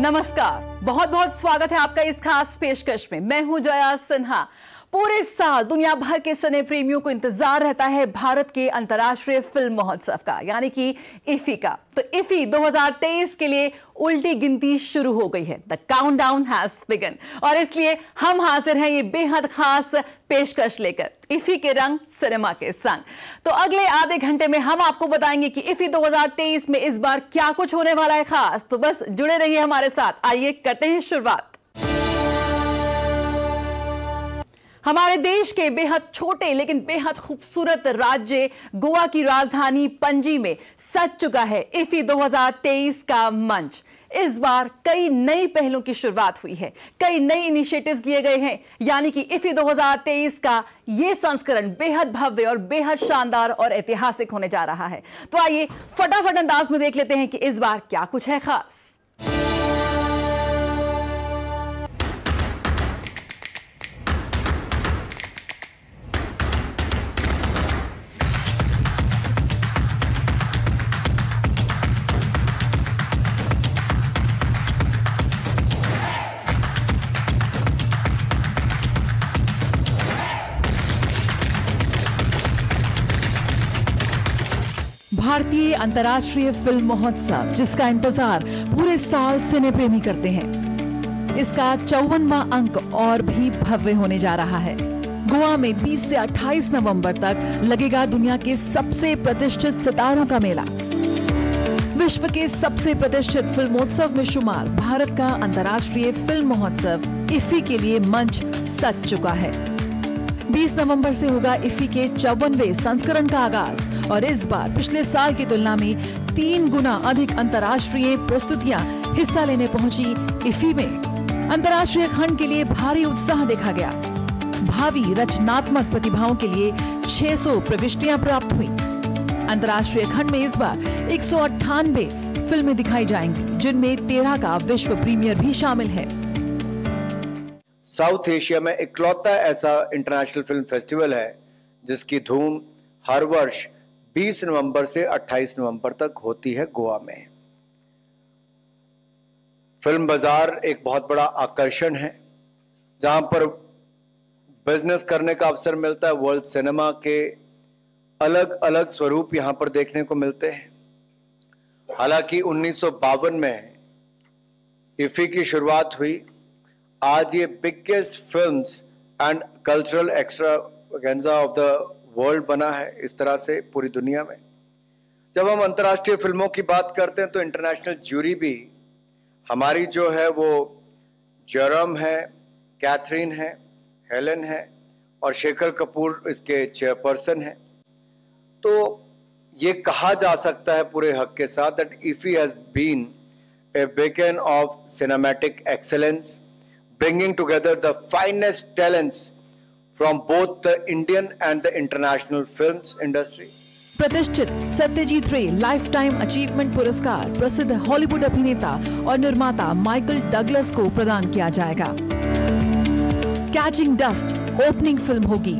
नमस्कार, बहुत बहुत स्वागत है आपका इस खास पेशकश में। मैं हूं जया सिन्हा। पूरे साल दुनिया भर के सिने प्रेमियों को इंतजार रहता है भारत के अंतर्राष्ट्रीय फिल्म महोत्सव का, यानी कि इफी का। तो इफी 2023 के लिए उल्टी गिनती शुरू हो गई है। द काउंटडाउन हैज बिगन और इसलिए हम हाजिर हैं ये बेहद खास पेशकश लेकर, इफी के रंग सिनेमा के संग। तो अगले आधे घंटे में हम आपको बताएंगे कि इफी 2023 में इस बार क्या कुछ होने वाला है खास। तो बस जुड़े रहिए हमारे साथ। आइए करते हैं शुरुआत। हमारे देश के बेहद छोटे लेकिन बेहद खूबसूरत राज्य गोवा की राजधानी पणजी में सज चुका है इफी 2023 का मंच। इस बार कई नई पहलों की शुरुआत हुई है, कई नए इनिशिएटिव्स लिए गए हैं, यानी कि इफी 2023 का यह संस्करण बेहद भव्य और बेहद शानदार और ऐतिहासिक होने जा रहा है। तो आइए फटाफट अंदाज में देख लेते हैं कि इस बार क्या कुछ है खास। भारतीय अंतर्राष्ट्रीय फिल्म महोत्सव, जिसका इंतजार पूरे साल सिने प्रेमी करते हैं, इसका 54वां अंक और भी भव्य होने जा रहा है। गोवा में 20 से 28 नवंबर तक लगेगा दुनिया के सबसे प्रतिष्ठित सितारों का मेला। विश्व के सबसे प्रतिष्ठित फिल्मोत्सव में शुमार भारत का अंतर्राष्ट्रीय फिल्म महोत्सव इफी के लिए मंच सज चुका है। 20 नवंबर से होगा इफी के 54वें संस्करण का आगाज और इस बार पिछले साल की तुलना में 3 गुना अधिक अंतर्राष्ट्रीय प्रस्तुतियां हिस्सा लेने पहुंची इफी में। अंतर्राष्ट्रीय खंड के लिए भारी उत्साह देखा गया। भावी रचनात्मक प्रतिभाओं के लिए 600 प्रविष्टियां प्राप्त हुई। अंतर्राष्ट्रीय खंड में इस बार 198 फिल्में दिखाई जाएंगी, जिनमें 13 का विश्व प्रीमियर भी शामिल है। साउथ एशिया में इकलौता ऐसा इंटरनेशनल फिल्म फेस्टिवल है जिसकी धूम हर वर्ष 20 नवंबर से 28 नवंबर तक होती है गोवा में। फिल्म बाजार एक बहुत बड़ा आकर्षण है जहां पर बिजनेस करने का अवसर मिलता है। वर्ल्ड सिनेमा के अलग अलग स्वरूप यहां पर देखने को मिलते हैं। हालांकि 1952 में इफी की शुरुआत हुई। आज ये biggest films and cultural extravaganza of the world बना है, इस तरह से पूरी दुनिया में। जब हम अंतर्राष्ट्रीय फिल्मों की बात करते हैं तो इंटरनेशनल ज्यूरी भी हमारी जो है वो जेरम है, कैथरीन है, हेलन है और शेखर कपूर इसके चेयरपर्सन है। तो ये कहा जा सकता है पूरे हक के साथ that IFFI has been a beacon of cinematic excellence, bringing together the finest talents from both the Indian and the international films industry. प्रतिष्ठित सत्यजीत रे लाइफ टाइम अचीवमेंट पुरस्कार प्रसिद्ध हॉलीवुड अभिनेता और निर्माता माइकल डगलस को प्रदान किया जाएगा। कैचिंग डस्ट ओपनिंग फिल्म होगी,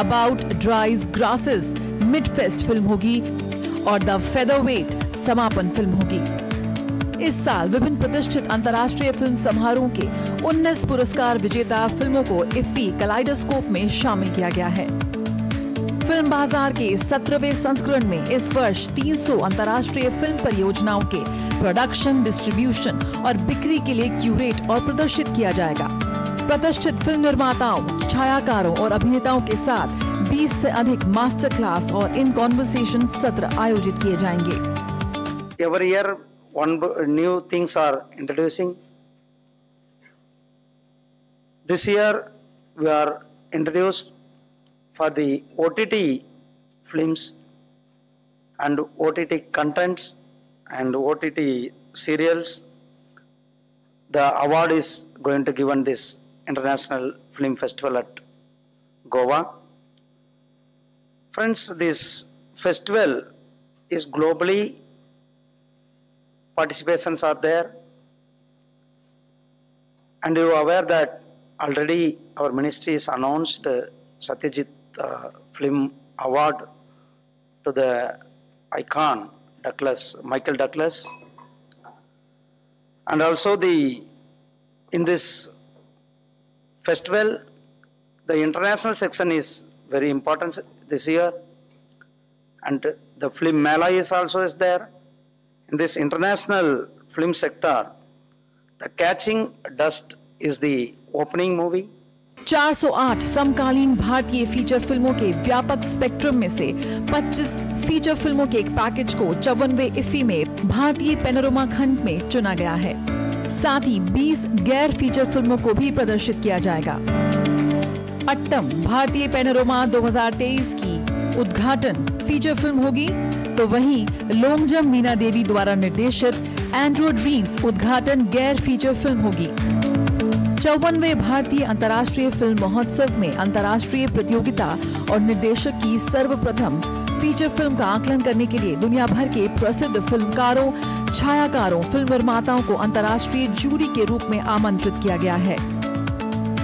about ड्राइज grasses mid fest film होगी और द फेदरवेट समापन फिल्म होगी। इस साल विभिन्न प्रतिष्ठित अंतर्राष्ट्रीय फिल्म समारोह के 19 पुरस्कार विजेता फिल्मों को इफी कलाइडोस्कोप में शामिल किया गया है। फिल्म बाजार के 17वें संस्करण में इस वर्ष 300 अंतर्राष्ट्रीय फिल्म परियोजनाओं के प्रोडक्शन, डिस्ट्रीब्यूशन और बिक्री के लिए क्यूरेट और प्रदर्शित किया जाएगा। प्रतिष्ठित फिल्म निर्माताओं, छायाकारों और अभिनेताओं के साथ 20 से अधिक मास्टर क्लास और इन कॉन्वर्सेशन सत्र आयोजित किए जाएंगे। Every year new things are introducing. This year we are introduced for the OTT films and OTT contents and OTT serials. The award is going to given this International Film Festival at Goa. Friends, this festival is globally participations are there, and you are aware that already our ministry has announced Satyajit Film Award to the icon Douglas, Michael Douglas, And also in this festival, the international section is very important this year, and the film Mela is also there. In this international film sector, The Catching Dust is the opening movie. 408 समकालीन भारतीय feature फिल्मों के व्यापक spectrum में से 25 feature फिल्मों के एक पैकेज को 54वें इफ्फी में भारतीय पैनोरमा खंड में चुना गया है। साथ ही 20 गैर फीचर फिल्मों को भी प्रदर्शित किया जाएगा। अट्टम भारतीय पैनोरमा 2023 की उद्घाटन फीचर फिल्म होगी, तो वहीं लोंगजम मीना देवी द्वारा निर्देशित एंड्रो ड्रीम्स उद्घाटन गैर फीचर फिल्म होगी। 54वें भारतीय अंतर्राष्ट्रीय फिल्म महोत्सव में अंतर्राष्ट्रीय प्रतियोगिता और निर्देशक की सर्वप्रथम फीचर फिल्म का आकलन करने के लिए दुनिया भर के प्रसिद्ध फिल्मकारों, छायाकारों, फिल्म निर्माताओं को अंतर्राष्ट्रीय जूरी के रूप में आमंत्रित किया गया है।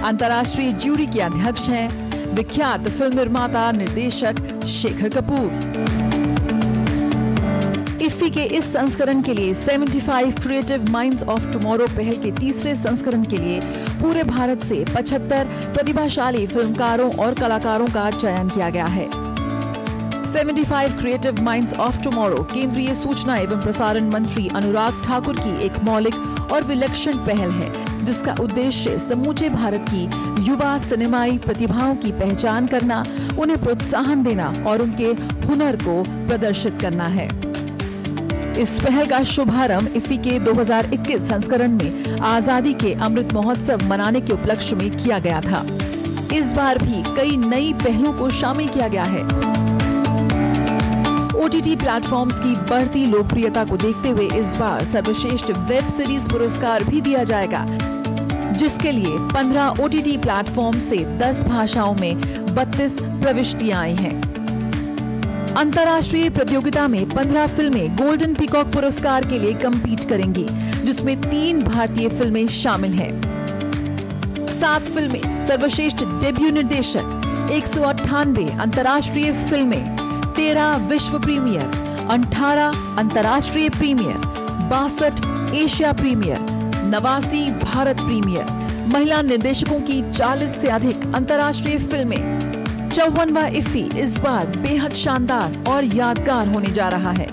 अंतर्राष्ट्रीय जूरी के अध्यक्ष हैं विख्यात फिल्म निर्माता निर्देशक शेखर कपूर। इफ्फी के इस संस्करण के लिए 75 क्रिएटिव माइंड्स ऑफ टुमारो पहल के तीसरे संस्करण के लिए पूरे भारत से 75 प्रतिभाशाली फिल्मकारों और कलाकारों का चयन किया गया है। 75 क्रिएटिव माइंड्स ऑफ टुमारो केंद्रीय सूचना एवं प्रसारण मंत्री अनुराग ठाकुर की एक मौलिक और विलक्षण पहल है, जिसका उद्देश्य समूचे भारत की युवा सिनेमाई प्रतिभाओं की पहचान करना, उन्हें प्रोत्साहन देना और उनके हुनर को प्रदर्शित करना है। इस पहल का शुभारंभ इफ्फी के 2021 संस्करण में आजादी के अमृत महोत्सव मनाने के उपलक्ष्य में किया गया था। इस बार भी कई नई पहलों को शामिल किया गया है। ओटीटी प्लेटफॉर्म्स की बढ़ती लोकप्रियता को देखते हुए इस बार सर्वश्रेष्ठ वेब सीरीज पुरस्कार भी दिया जाएगा, जिसके लिए 15 ओटीटी प्लेटफॉर्म से 10 भाषाओं में 32 प्रविष्टियां आई हैं। अंतर्राष्ट्रीय प्रतियोगिता में 15 फिल्में गोल्डन पीकॉक पुरस्कार के लिए कम्पीट करेंगी, जिसमें 3 भारतीय फिल्में शामिल हैं। 7 फिल्में सर्वश्रेष्ठ डेब्यू निर्देशक, 198 अंतर्राष्ट्रीय फिल्में, 13 विश्व प्रीमियर, 18 अंतर्राष्ट्रीय premiere, 62 Asia premiere, 89 Bharat premiere, महिला निर्देशकों की 40 से अधिक अंतर्राष्ट्रीय फिल्में। 54वां इफ्फी इस बार बेहद शानदार और यादगार होने जा रहा है।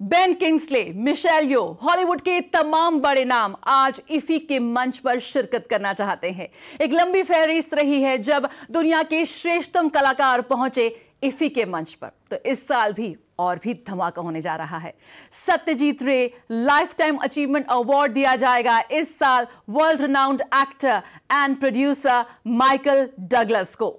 बेन किंग्सले, मिशेल यो, हॉलीवुड के तमाम बड़े नाम आज इफ्फी के मंच पर शिरकत करना चाहते हैं। एक लंबी फहरिस्त रही है जब दुनिया के श्रेष्ठतम कलाकार पहुंचे इफ्फी के मंच पर, तो इस साल भी और भी धमाका होने जा रहा है। सत्यजीत रे लाइफ टाइम अचीवमेंट अवार्ड दिया जाएगा इस साल world renowned actor and producer Michael Douglas को।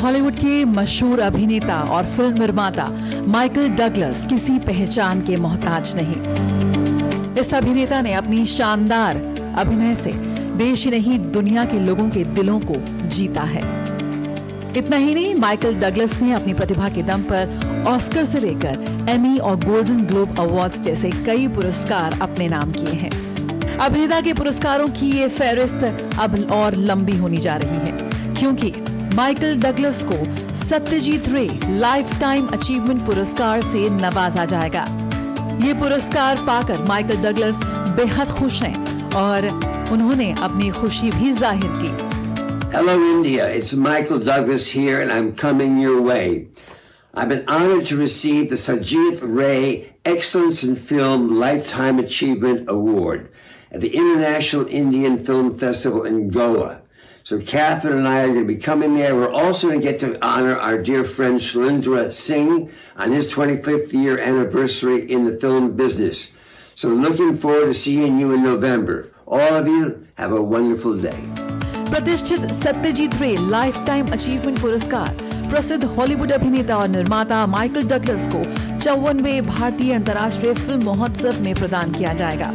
हॉलीवुड के मशहूर अभिनेता और फिल्म निर्माता माइकल डगलस किसी पहचान के मोहताज नहीं। इस अभिनेता ने अपनी शानदार अभिनय से देश ही नहीं दुनिया के लोगों के दिलों को जीता है। इतना ही नहीं, माइकल डगलस ने अपनी प्रतिभा के दम पर ऑस्कर से लेकर एमी और गोल्डन ग्लोब अवार्ड्स जैसे कई पुरस्कार अपने नाम किए हैं। अभिनेता के पुरस्कारों की ये फहरिस्त अब और लंबी होनी जा रही है, क्योंकि माइकल डगलस को सत्यजीत रे लाइफ टाइम अचीवमेंट पुरस्कार से नवाजा जाएगा। ये पुरस्कार पाकर माइकल डगलस बेहद खुश हैं और उन्होंने अपनी खुशी भी जाहिर की। Hello India, it's Michael Douglas here and I'm coming your way. I've been honored to receive the Satyajit Ray Excellence in Film Lifetime Achievement Award at the International Indian Film Festival in Goa. So Catherine and I are going to be coming there. We're also going to get to honor our dear friend Shalindra Singh on his 25th year anniversary in the film business. So looking forward to seeing you in November. All of you have a wonderful day. प्रतिष्ठित सत्यजीत रे life time achievement पुरस्कार प्रसिद्ध Hollywood अभिनेता और निर्माता Michael Douglas को 54वें भारतीय अंतर्राष्ट्रीय फिल्म महोत्सव में प्रदान किया जाएगा।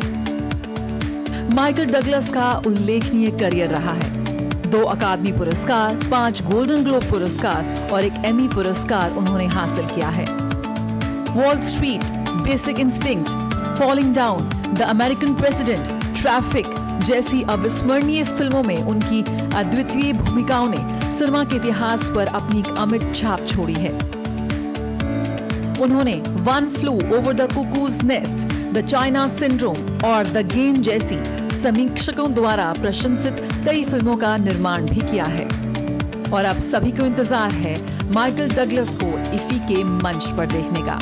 माइकल डगलस का उल्लेखनीय करियर रहा है। 2 अकादमी पुरस्कार, 5 गोल्डन ग्लोब पुरस्कार और 1 एमी पुरस्कार उन्होंने हासिल किया है। Wall street, basic instinct, falling down, the American president, traffic जैसी अविस्मरणीय फिल्मों में उनकी अद्वितीय भूमिकाओं ने सिनेमा के इतिहास पर अपनी एक अमिट छाप छोड़ी है। उन्होंने one flu over the cuckoos nest, the China syndrome और द गेम जैसी समीक्षकों द्वारा प्रशंसित कई फिल्मों का निर्माण भी किया है। और अब सभी को इंतजार है माइकल डगलस को इफी के मंच पर देखने का।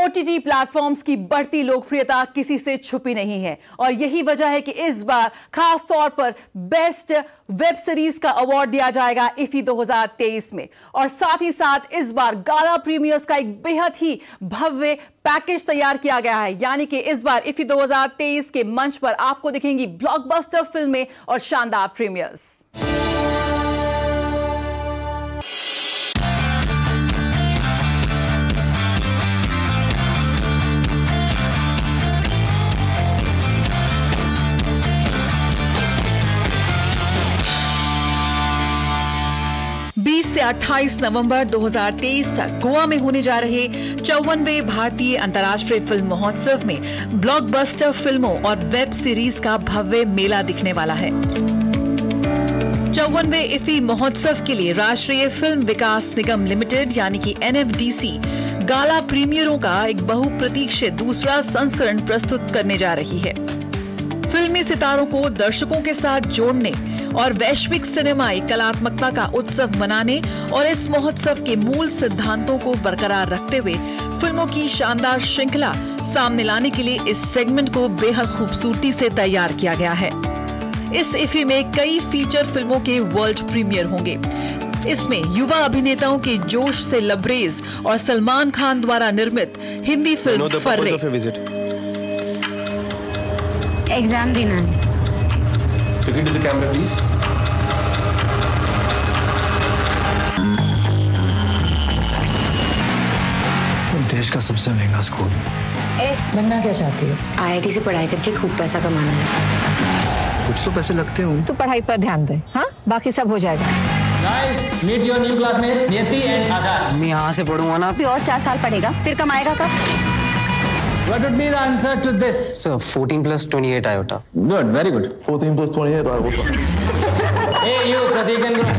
OTT प्लेटफॉर्म्स की बढ़ती लोकप्रियता किसी से छुपी नहीं है और यही वजह है कि इस बार खास तौर पर बेस्ट वेब सीरीज का अवार्ड दिया जाएगा इफी 2023 में। और साथ ही साथ इस बार गाला प्रीमियर्स का एक बेहद ही भव्य पैकेज तैयार किया गया है, यानी कि इस बार इफी 2023 के मंच पर आपको दिखेंगी ब्लॉकबस्टर फिल्में और शानदार प्रीमियर्स। से 28 नवंबर 2023 तक गोवा में होने जा रहे 54वें भारतीय अंतर्राष्ट्रीय फिल्म महोत्सव में ब्लॉकबस्टर फिल्मों और वेब सीरीज का भव्य मेला दिखने वाला है। 54वें इफी महोत्सव के लिए राष्ट्रीय फिल्म विकास निगम लिमिटेड यानी कि NFDC गाला प्रीमियरों का एक बहुप्रतीक्षित दूसरा संस्करण प्रस्तुत करने जा रही है। फिल्मी सितारों को दर्शकों के साथ जोड़ने और वैश्विक सिनेमाई कलात्मकता का उत्सव मनाने और इस महोत्सव के मूल सिद्धांतों को बरकरार रखते हुए फिल्मों की शानदार श्रृंखला सामने लाने के लिए इस सेगमेंट को बेहद खूबसूरती से तैयार किया गया है। इस इफी में कई फीचर फिल्मों के वर्ल्ड प्रीमियर होंगे। इसमें युवा अभिनेताओं के जोश से लबरेज और सलमान खान द्वारा निर्मित हिंदी फिल्म फर्रे। एग्जाम देना है। Look into the camera, please. देश का सबसे महंगा स्कूल। बनना क्या चाहती हो? IIT से पढ़ाई करके खूब पैसा कमाना है। कुछ तो पैसे लगते हों। तू पढ़ाई पर ध्यान दे, हाँ? बाकी सब हो जाएगा। Guys, meet your new classmates, नियति and आकाश। मैं यहाँ से पढ़ूंगा ना। अभी और 4 साल पढ़ेगा, फिर कमाएगा कब? What would be the answer to this? Sir, 14 plus 28 iota. Good, very good. 14 plus 28 iota. Hey, you, Pratik and Guru.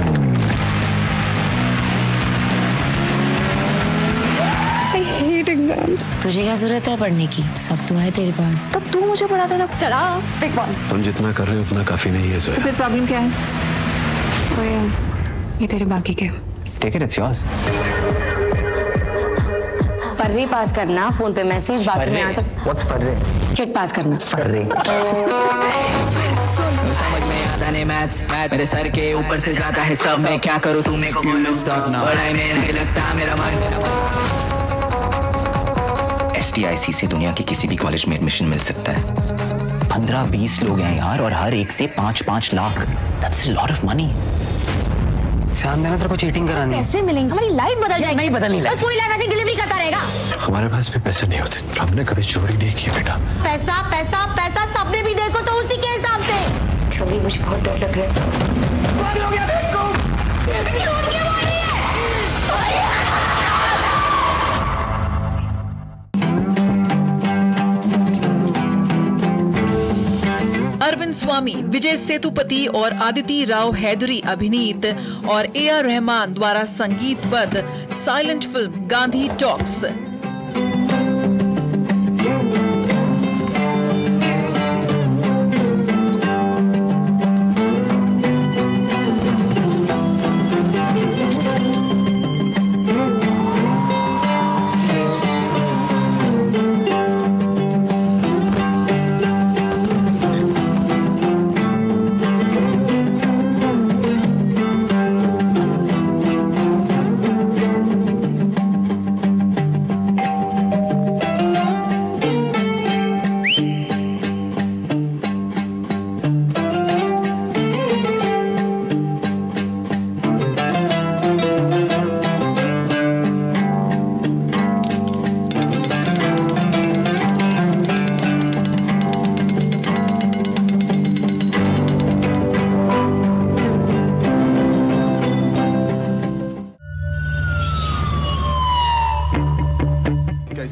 I hate exams. तुझे क्या जरूरत है पढ़ने की? सब तो है तेरे पास। तो तू मुझे पढ़ा देना। चला, पिक वन। हम जितना कर रहे हैं उतना काफी नहीं है जोया। तो फिर प्रॉब्लम क्या है? ओए, ये तेरे बाकी के। Take it, it's yours. फर्री पास करना, फोन पे मैसेज, बाकी में आंसर। What's फर्रे? चिट पास करना। फर्रे। समझ में आता नहीं मैथ्स, मेरे सर के ऊपर से जाता है सब। मैं क्या करूँ तू मेरे को पढ़ाई में नहीं लगता मेरा मन। STIC से दुनिया के किसी भी कॉलेज में एडमिशन मिल सकता है। 15-20 लोग हैं यार और हर एक से 5-5 lakh. That's a lot of money. ध्यान देना, तेरे को चीटिंग करानी है। पैसे मिलेंगे, हमारी लाइफ बदल जाएगी। नहीं बदलनी है। कोई लाइफ ऐसी डिलीवरी करता रहेगा। हमारे पास भी पैसे नहीं होते। हमने कभी चोरी नहीं की बेटा। पैसा पैसा पैसा सबने भी देखो तो उसी के हिसाब से। छवि, मुझे बहुत डर लग रहा है। अरविंद स्वामी, विजय सेतुपति और आदिति राव हैदरी अभिनीत और AR रहमान द्वारा संगीतबद्ध silent film Gandhi talks.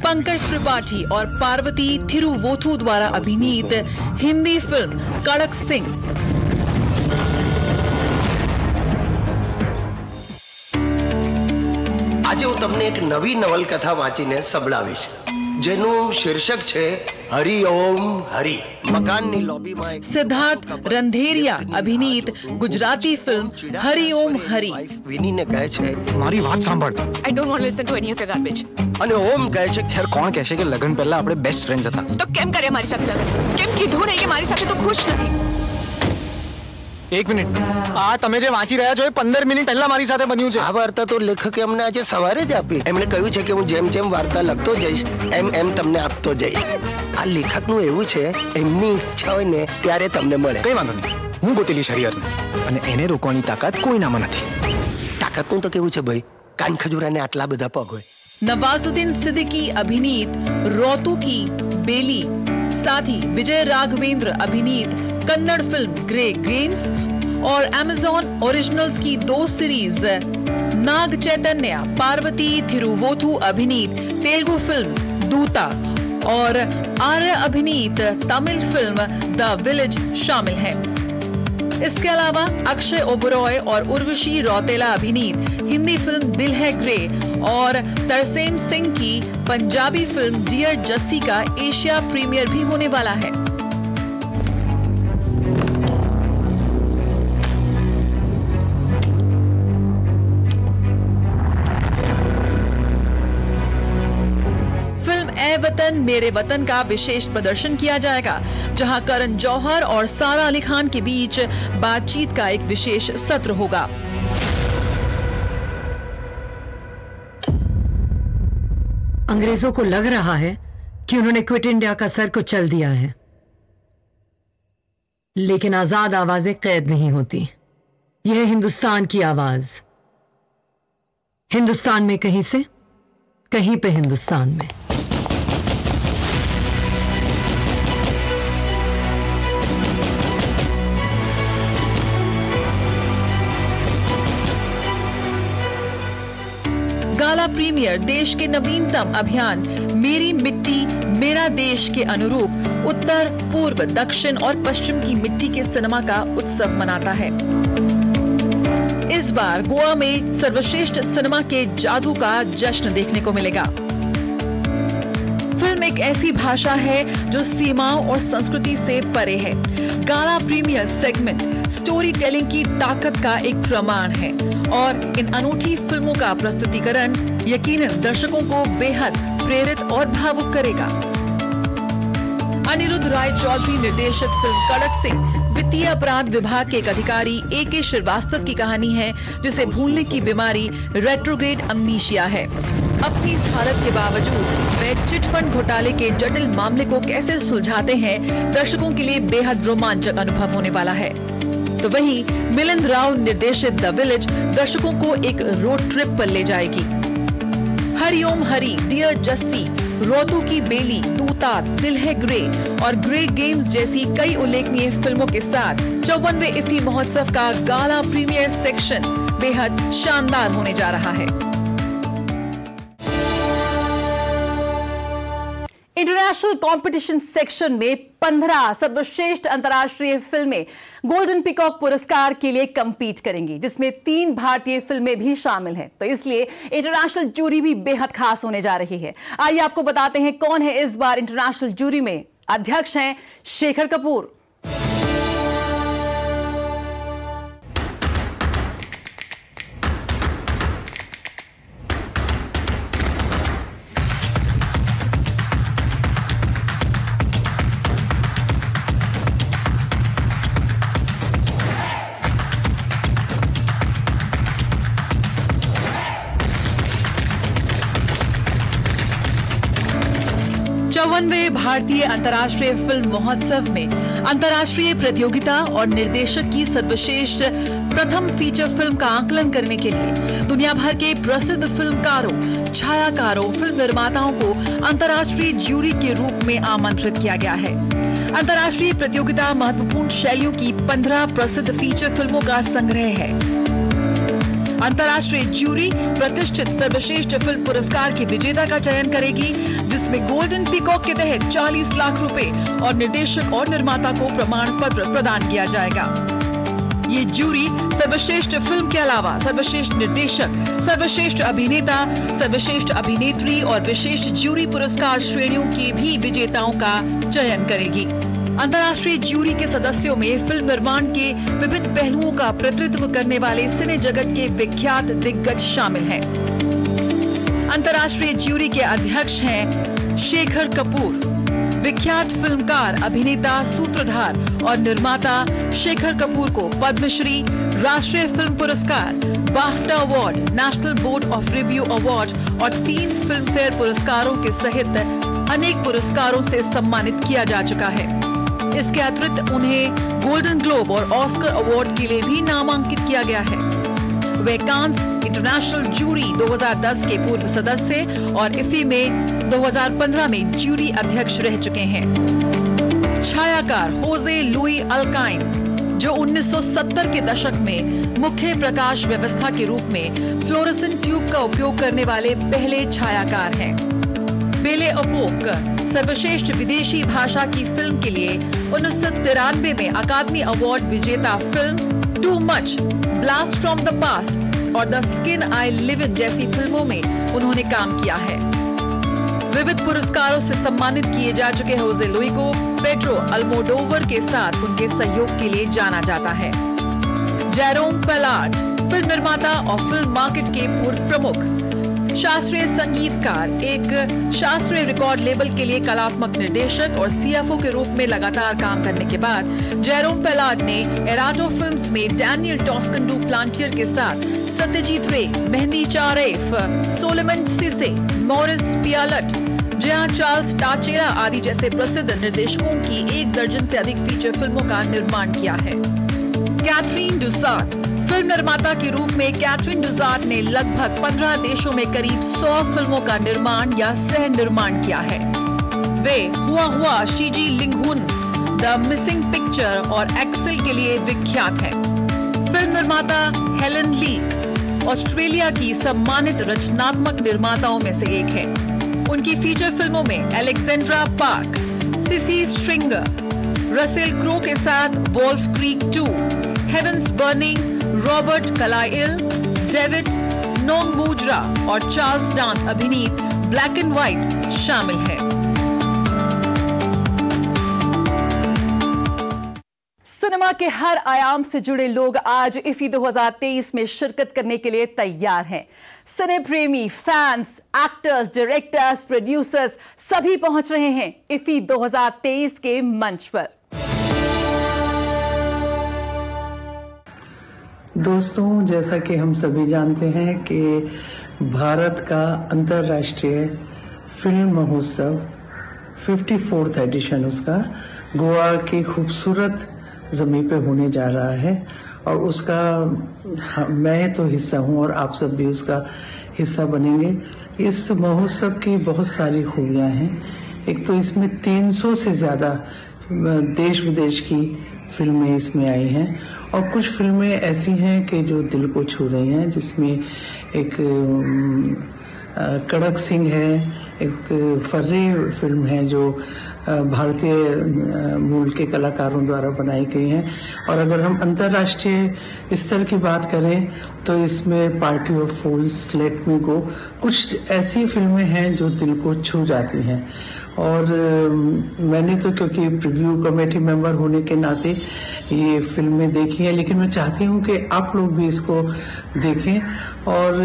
Pankaj Tripathi और पार्वती थिरुवोथु द्वारा अभिनीत हिंदी फिल्म कड़क सिंह। આજે હું તમને એક નવી નવલકથા વાંચીને સંભળાવીશ જેનું શીર્ષક છે હરિ ઓમ હરિ. મકાનની લોબીમાં सिद्धार्थ रंधेरिया अभिनीत गुजराती फिल्म हरि ओम हरि. વિનીને કહે છે મારી વાત સાંભળ. I don't want to listen to any of your garbage. અને ઓમ કહે છે યાર કોણ કહેશે કે લગ્ન પહેલા આપણે બેસ્ટ ફ્રેન્ડ્સ હતા? તો કેમ કરે મારી સાથે લગ્ન? કેમ કીધું નહીં કે મારી સાથે તો ખુશ નથી? એક મિનિટ, આ તમે જે વાંચી રહ્યા છો એ 15 મિનિટ પહેલા મારી સાથે બન્યું છે. આ વાર્તા તો લેખકે અમને આજે સવારે જ આપી. એમણે કહ્યું છે કે હું જેમ જેમ વાર્તા લખતો જઈશ એમ એમ તમને આપતો જઈશ. આ લેખકનું એવું છે, એમની ઈચ્છા હોય ને ત્યારે તમને મળે. કઈ વાંધો નહીં, હું ગોતી લઈશ હરિહરને અને એને રોકવાની તાકાત કોઈનામાં નથી. તાકાતનું તો કેવું છે ભાઈ, કાન ખજૂરાને આટલા બધા પગ હોય. नवाजुद्दीन सिद्दीकी अभिनीत रोतू की बेली, साथ ही विजय राघवेंद्र अभिनीत कन्नड़ फिल्म ग्रे गेम्स और अमेज़न ओरिजिनल्स की 2 सीरीज नाग चैतन्य पार्वती थिरुवोथु अभिनीत तेलुगु फिल्म दूता और आर्य अभिनीत तमिल फिल्म द विलेज शामिल हैं. इसके अलावा अक्षय ओबरॉय और उर्वशी रौतेला अभिनीत हिंदी फिल्म दिल है ग्रे और तरसेम सिंह की पंजाबी फिल्म डियर जस्सी का एशिया प्रीमियर भी होने वाला है. ए वतन मेरे वतन का विशेष प्रदर्शन किया जाएगा, जहां करण जौहर और सारा अली खान के बीच बातचीत का एक विशेष सत्र होगा. अंग्रेजों को लग रहा है कि उन्होंने क्विट इंडिया का सर कुचल दिया है, लेकिन आजाद आवाजें कैद नहीं होती. यह है हिंदुस्तान की आवाज. हिंदुस्तान में कहीं से कहीं पे हिंदुस्तान में. गाला प्रीमियर देश के नवीनतम अभियान मेरी मिट्टी मेरा देश के अनुरूप उत्तर, पूर्व, दक्षिण और पश्चिम की मिट्टी के सिनेमा का उत्सव मनाता है. इस बार गोवा में सर्वश्रेष्ठ सिनेमा के जादू का जश्न देखने को मिलेगा. फिल्म एक ऐसी भाषा है जो सीमाओं और संस्कृति से परे है. गाला प्रीमियर सेगमेंट स्टोरी टेलिंग की ताकत का एक प्रमाण है और इन अनूठी फिल्मों का प्रस्तुतिकरण यकीनन दर्शकों को बेहद प्रेरित और भावुक करेगा. अनिरुद्ध राय चौधरी निर्देशित फिल्म कड़क सिंह वित्तीय अपराध विभाग के एक अधिकारी A.K. श्रीवास्तव की कहानी है, जिसे भूलने की बीमारी रेट्रोग्रेड अमनीशिया है. अपनी इस हालत के बावजूद वे चिटफंड घोटाले के जटिल मामले को कैसे सुलझाते हैं, दर्शकों के लिए बेहद रोमांचक अनुभव होने वाला है. तो वहीं मिलिंद राव निर्देशित द विलेज दर्शकों को एक रोड ट्रिप पर ले जाएगी. हरि ओम हरि, डियर जस्सी, रोतू की बेली, दूता, दिल है ग्रे और ग्रे गेम्स जैसी कई उल्लेखनीय फिल्मों के साथ 54वें इफ्फी महोत्सव का गाला प्रीमियर सेक्शन बेहद शानदार होने जा रहा है. इंटरनेशनल कंपटीशन सेक्शन में 15 सर्वश्रेष्ठ अंतर्राष्ट्रीय फिल्में गोल्डन पीकॉक पुरस्कार के लिए कंपीट करेंगी, जिसमें 3 भारतीय फिल्में भी शामिल हैं. तो इसलिए इंटरनेशनल जूरी भी बेहद खास होने जा रही है. आइए आपको बताते हैं कौन है इस बार इंटरनेशनल जूरी में. अध्यक्ष हैं शेखर कपूर. भारतीय अंतर्राष्ट्रीय फिल्म महोत्सव में अंतर्राष्ट्रीय प्रतियोगिता और निर्देशक की सर्वश्रेष्ठ प्रथम फीचर फिल्म का आकलन करने के लिए दुनिया भर के प्रसिद्ध फिल्मकारों, छायाकारों, फिल्म निर्माताओं को अंतर्राष्ट्रीय ज्यूरी के रूप में आमंत्रित किया गया है। अंतर्राष्ट्रीय प्रतियोगिता महत्वपूर्ण शैलियों की 15 प्रसिद्ध फीचर फिल्मों का संग्रह है। अंतर्राष्ट्रीय ज्यूरी प्रतिष्ठित सर्वश्रेष्ठ फिल्म पुरस्कार के विजेता का चयन करेगी, जिसमें गोल्डन पीकॉक के तहत 40 लाख रुपए और निर्देशक और निर्माता को प्रमाण पत्र प्रदान किया जाएगा। ये जूरी सर्वश्रेष्ठ फिल्म के अलावा सर्वश्रेष्ठ निर्देशक, सर्वश्रेष्ठ अभिनेता, सर्वश्रेष्ठ अभिनेत्री और विशेष जूरी पुरस्कार श्रेणियों के भी विजेताओं का चयन करेगी। अंतर्राष्ट्रीय जूरी के सदस्यों में फिल्म निर्माण के विभिन्न पहलुओं का प्रतिनिधित्व करने वाले सिने जगत के विख्यात दिग्गज शामिल हैं। अंतर्राष्ट्रीय जूरी के अध्यक्ष हैं शेखर कपूर। विख्यात फिल्मकार, अभिनेता, सूत्रधार और निर्माता शेखर कपूर को पद्मश्री, राष्ट्रीय फिल्म पुरस्कार, BAFTA award, national board of review award और 3 फिल्म फेयर पुरस्कारों के सहित अनेक पुरस्कारों से सम्मानित किया जा चुका है। इसके अतिरिक्त उन्हें गोल्डन ग्लोब और ऑस्कर अवार्ड के लिए भी नामांकित किया गया है। वे कांस इंटरनेशनल जूरी 2010 के पूर्व सदस्य और इफी में 2015 में जूरी अध्यक्ष रह चुके हैं। छायाकार होजे लुई अल्काइन, जो 1970 के दशक में मुख्य प्रकाश व्यवस्था के रूप में फ्लोरेसेंट ट्यूब का उपयोग करने वाले पहले छायाकार हैं। बेले अपोक, सर्वश्रेष्ठ विदेशी भाषा की फिल्म के लिए 1993 में अकादमी अवार्ड विजेता film too much, blast from the past और the skin I live in जैसी फिल्मों में उन्होंने काम किया है। विविध पुरस्कारों से सम्मानित किए जा चुके होजे लुई को पेड्रो अल्मोडोवर के साथ उनके सहयोग के लिए जाना जाता है। जेरोम पेलार्ड, फिल्म निर्माता और फिल्म मार्केट के पूर्व प्रमुख, शास्त्रीय संगीतकार, एक शास्त्रीय रिकॉर्ड लेबल के लिए कलात्मक निर्देशक और सीएफओ के रूप में लगातार काम करने के बाद जेरोम पेलार्ड ने एराटो फिल्म्स में डैनियल टॉस्कन डू प्लांटियर के साथ सत्यजीत रे, मेहंदी चारेफ, सोलेमन सिसे, मॉरिस पियालट, जया चार्ल्स टाचेरा आदि जैसे प्रसिद्ध निर्देशकों की 1 दर्जन से अधिक फीचर फिल्मों का निर्माण किया है। कैथरीन डुसाट, फिल्म निर्माता के रूप में कैथरीन डुसाट ने लगभग 15 देशों में करीब 100 फिल्मों का निर्माण या सह निर्माण किया है। वे हुआ शीजी लिंगहुन, द मिसिंग पिक्चर और एक्सेल के लिए विख्यात हैं। फिल्म निर्माता हेलन लीक ऑस्ट्रेलिया की सम्मानित रचनात्मक निर्माताओं में से एक है। उनकी फीचर फिल्मों में Alexandra Park, Sissy Stringer, Russell Crowe के साथ Wolf Creek 2, Heaven's Burning, Robert Carlyle, David Ngoombujarra और चार्ल्स डांस अभिनीत ब्लैक एंड व्हाइट शामिल है। सिनेमा के हर आयाम से जुड़े लोग आज इफी 2023 में शिरकत करने के लिए तैयार हैं। सिने प्रेमी, फैंस, एक्टर्स, डायरेक्टर्स, प्रोड्यूसर्स सभी पहुंच रहे हैं इफी 2023 के मंच पर। दोस्तों, जैसा कि हम सभी जानते हैं कि भारत का अंतर्राष्ट्रीय फिल्म महोत्सव 54th एडिशन उसका गोवा की खूबसूरत जमीन पे होने जा रहा है और उसका मैं तो हिस्सा हूं और आप सब भी उसका हिस्सा बनेंगे। इस महोत्सव की बहुत सारी खूबियां हैं। एक तो इसमें 300 से ज्यादा देश विदेश की फिल्में इसमें आई हैं और कुछ फिल्में ऐसी हैं कि जो दिल को छू रही हैं, जिसमें एक कड़क सिंह है, एक फर्री फिल्म है जो भारतीय मूल के कलाकारों द्वारा बनाई गई है। और अगर हम अंतर्राष्ट्रीय स्तर की बात करें तो इसमें party of fools, let me go, कुछ ऐसी फिल्में हैं जो दिल को छू जाती हैं। और मैंने तो क्योंकि प्रीव्यू कमेटी मेंबर होने के नाते ये फिल्में देखी हैं, लेकिन मैं चाहती हूँ कि आप लोग भी इसको देखें। और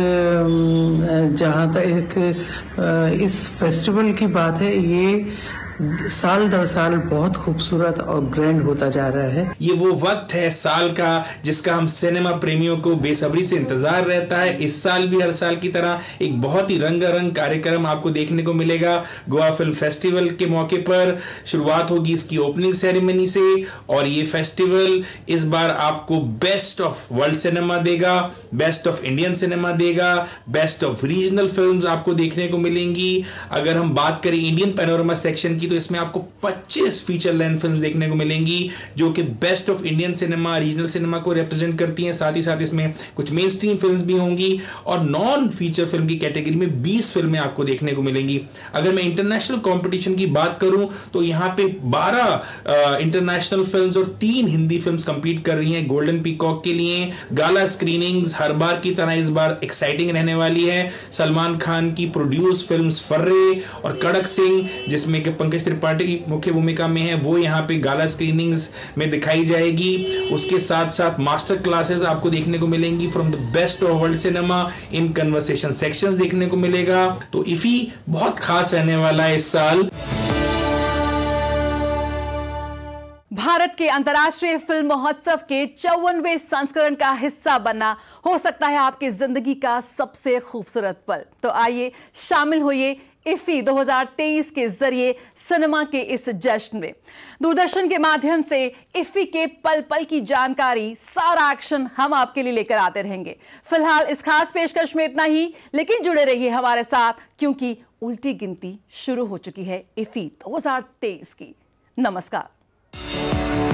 जहाँ तक इस फेस्टिवल की बात है, ये साल दर साल बहुत खूबसूरत और ग्रैंड होता जा रहा है। ये वो वक्त है साल का जिसका हम सिनेमा प्रेमियों को बेसब्री से इंतजार रहता है। इस साल भी हर साल की तरह एक बहुत ही रंगारंग कार्यक्रम आपको देखने को मिलेगा। गोवा फिल्म फेस्टिवल के मौके पर शुरुआत होगी इसकी ओपनिंग सेरेमनी से और ये फेस्टिवल इस बार आपको बेस्ट ऑफ वर्ल्ड सिनेमा देगा, बेस्ट ऑफ इंडियन सिनेमा देगा, बेस्ट ऑफ रीजनल फिल्म्स आपको देखने को मिलेंगी। अगर हम बात करें इंडियन पैनोरमा सेक्शन की तो इसमें आपको 25 फीचर लेंथ फिल्म्स देखने को मिलेंगी जो कि best of Indian cinema, regional cinema को रिप्रेजेंट करती हैं। साथ ही साथ इसमें कुछ मेन स्ट्रीम फिल्म्स भी होंगी और नॉन फीचर फिल्म की कैटेगरी में 20 फिल्में आपको देखने को मिलेंगी। अगर मैं इंटरनेशनल कंपटीशन की बात करूं तो यहां पे 12 इंटरनेशनल फिल्म्स और 3 हिंदी फिल्म्स कंपीट कर रही हैं गोल्डन पीकॉक के लिए। गाला स्क्रीनिंग्स हर बार की तरह इस बार एक्साइटिंग रहने वाली है। सलमान खान की प्रोड्यूस फिल्म्स फर्रे और कड़क सिंह, जिसमें कि पंकज त्रिपाठी की मुख्य भूमिका में है, वो यहाँ पे गाला स्क्रीनिंग्स में दिखाई जाएगी। उसके साथ साथ मास्टर क्लासेस आपको देखने को मिलेंगी from the best of world cinema in conversation sections देखने को मिलेगा। तो इफी बहुत खास रहने वाला है इस साल। भारत के अंतर्राष्ट्रीय फिल्म महोत्सव के 54वें संस्करण का हिस्सा बनना हो सकता है आपकी जिंदगी का सबसे खूबसूरत पल। तो आइए शामिल होइए इफी 2023 के जरिए सिनेमा के इस जश्न में। दूरदर्शन के माध्यम से इफी के पल पल की जानकारी, सारा एक्शन हम आपके लिए लेकर आते रहेंगे। फिलहाल इस खास पेशकश में इतना ही, लेकिन जुड़े रहिए हमारे साथ क्योंकि उल्टी गिनती शुरू हो चुकी है इफी 2023 की। नमस्कार।